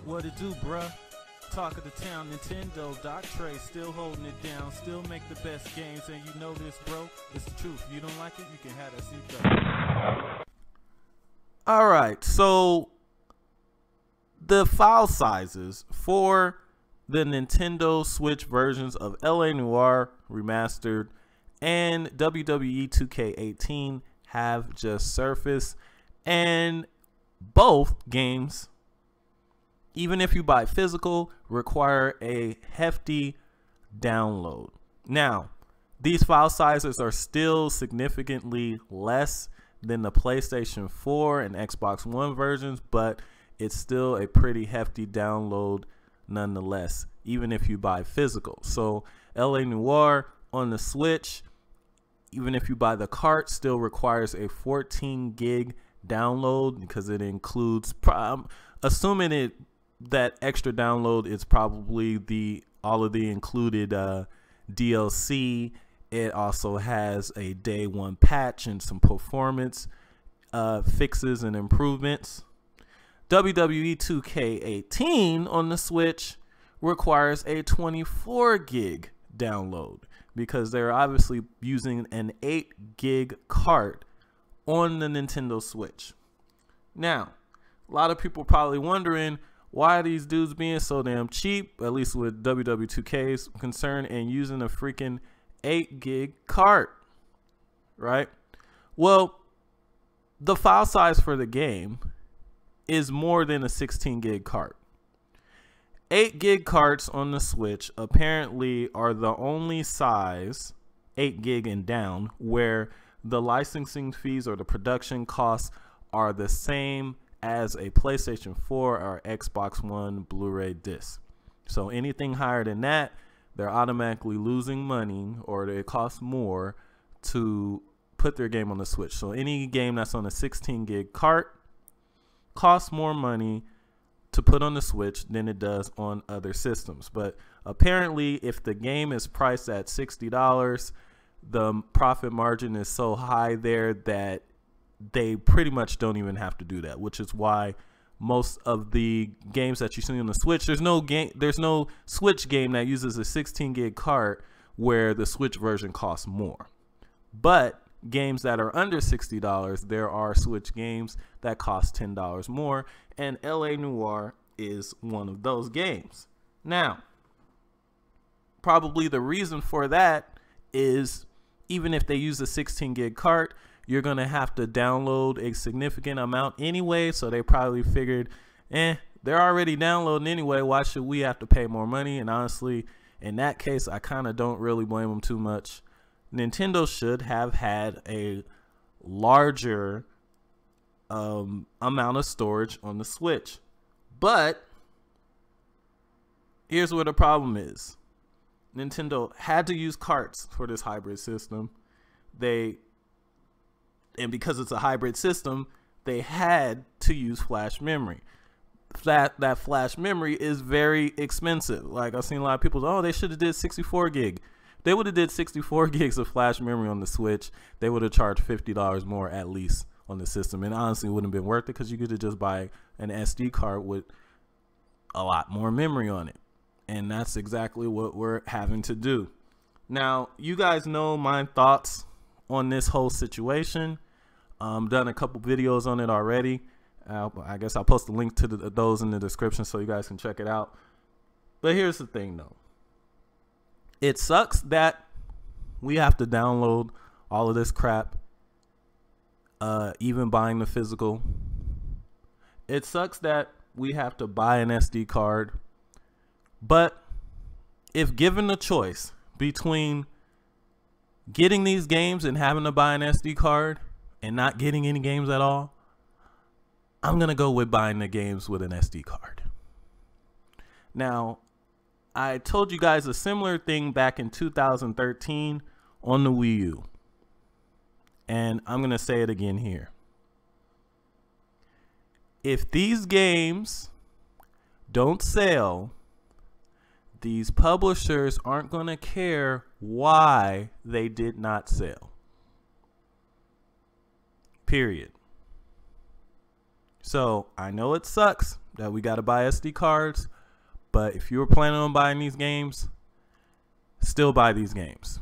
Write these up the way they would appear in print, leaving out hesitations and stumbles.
What it do, bruh? Talk of the town, Nintendo, Doc Trey, still holding it down, still make the best games, and you know this, bro. It's the truth. You don't like it, you can have that seatbelt. Alright, so the file sizes for the Nintendo Switch versions of LA Noire Remastered and WWE 2K18 have just surfaced, and both games, even if you buy physical, require a hefty download. Now, these file sizes are still significantly less than the PlayStation 4 and Xbox One versions, but it's still a pretty hefty download nonetheless, even if you buy physical. So LA Noire on the Switch, even if you buy the cart, still requires a 14 gig download because it includes, assuming that extra download is probably all of the included DLC. It also has a day one patch and some performance fixes and improvements. WWE 2K18 on the Switch requires a 24 gig download because they're obviously using an 8 gig cart on the Nintendo Switch. Now, a lot of people probably wondering, why are these dudes being so damn cheap, at least with WW2K's concern, and using a freaking 8 gig cart, right? Well, the file size for the game is more than a 16 gig cart. 8 gig carts on the Switch apparently are the only size, 8 gig and down, where the licensing fees or the production costs are the same as a PlayStation 4 or Xbox One Blu-ray disc. So anything higher than that, they're automatically losing money, or it costs more to put their game on the Switch. So any game that's on a 16 gig cart costs more money to put on the Switch than it does on other systems. But apparently, if the game is priced at $60, the profit margin is so high there that they pretty much don't even have to do that, which is why most of the games that you see on the Switch, there's no Switch game that uses a 16 gig cart where the Switch version costs more. But games that are under $60, there are Switch games that cost $10 more, and LA Noire is one of those games. Now, probably the reason for that is, even if they use a 16 gig cart, you're going to have to download a significant amount anyway, so they probably figured, they're already downloading anyway, why should we have to pay more money? And honestly, in that case, I kind of don't really blame them too much. Nintendo should have had a larger amount of storage on the Switch. But here's where the problem is. Nintendo had to use carts for this hybrid system. And because it's a hybrid system, they had to use flash memory. That flash memory is very expensive. Like, I've seen a lot of people say, oh, they should have did 64 gig. They would have did 64 gigs of flash memory on the Switch. They would have charged $50 more at least on the system. And honestly, it wouldn't have been worth it because you could just buy an SD card with a lot more memory on it. And that's exactly what we're having to do. Now, you guys know my thoughts on this whole situation. Done a couple videos on it already. I guess I'll post a link to those in the description so you guys can check it out. But here's the thing though. It sucks that we have to download all of this crap, even buying the physical. It sucks that we have to buy an SD card. But if given the choice between getting these games and having to buy an SD card and not getting any games at all, I'm going to go with buying the games with an SD card. Now, I told you guys a similar thing back in 2013 on the Wii U. And I'm going to say it again here. If these games don't sell, these publishers aren't going to care why they did not sell. Period. So I know it sucks that we gotta buy SD cards. But if you were planning on buying these games, still buy these games.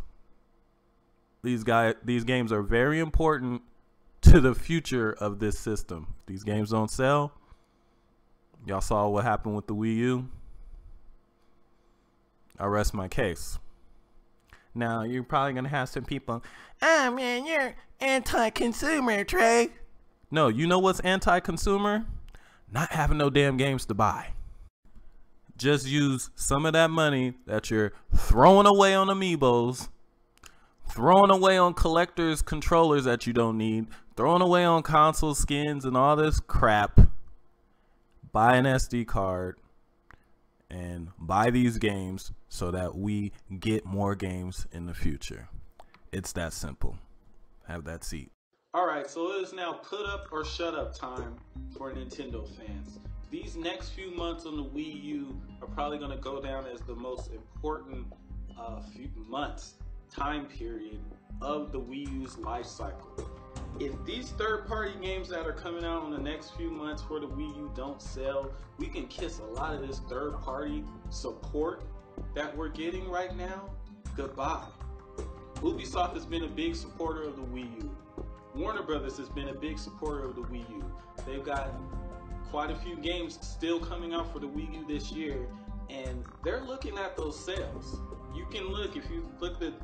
These games are very important to the future of this system. If these games don't sell, y'all saw what happened with the Wii U. I rest my case. Now, you're probably going to have some people, "Ah, man, you're anti-consumer, Trey." No, you know what's anti-consumer? Not having no damn games to buy. Just use some of that money that you're throwing away on amiibos, throwing away on collectors controllers that you don't need, throwing away on console skins and all this crap. Buy an SD card and buy these games so that we get more games in the future. It's that simple. Have that seat. Alright, so it is now put up or shut up time for Nintendo fans. These next few months on the Wii U are probably going to go down as the most important few months, time period of the Wii U's life cycle. If these third-party games that are coming out in the next few months for the Wii U don't sell, we can kiss a lot of this third-party support that we're getting right now goodbye. Ubisoft has been a big supporter of the Wii U. Warner Brothers has been a big supporter of the Wii U. They've got quite a few games still coming out for the Wii U this year, and they're looking at those sales. You can look, if you look at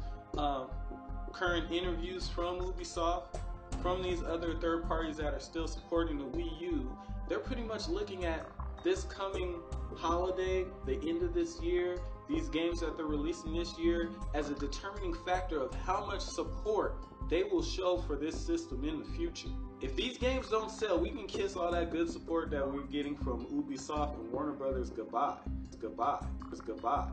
current interviews from Ubisoft, from these other third parties that are still supporting the Wii U, they're pretty much looking at this coming holiday, the end of this year, these games that they're releasing this year, as a determining factor of how much support they will show for this system in the future. If these games don't sell, we can kiss all that good support that we're getting from Ubisoft and Warner Brothers goodbye. It's goodbye. It's goodbye.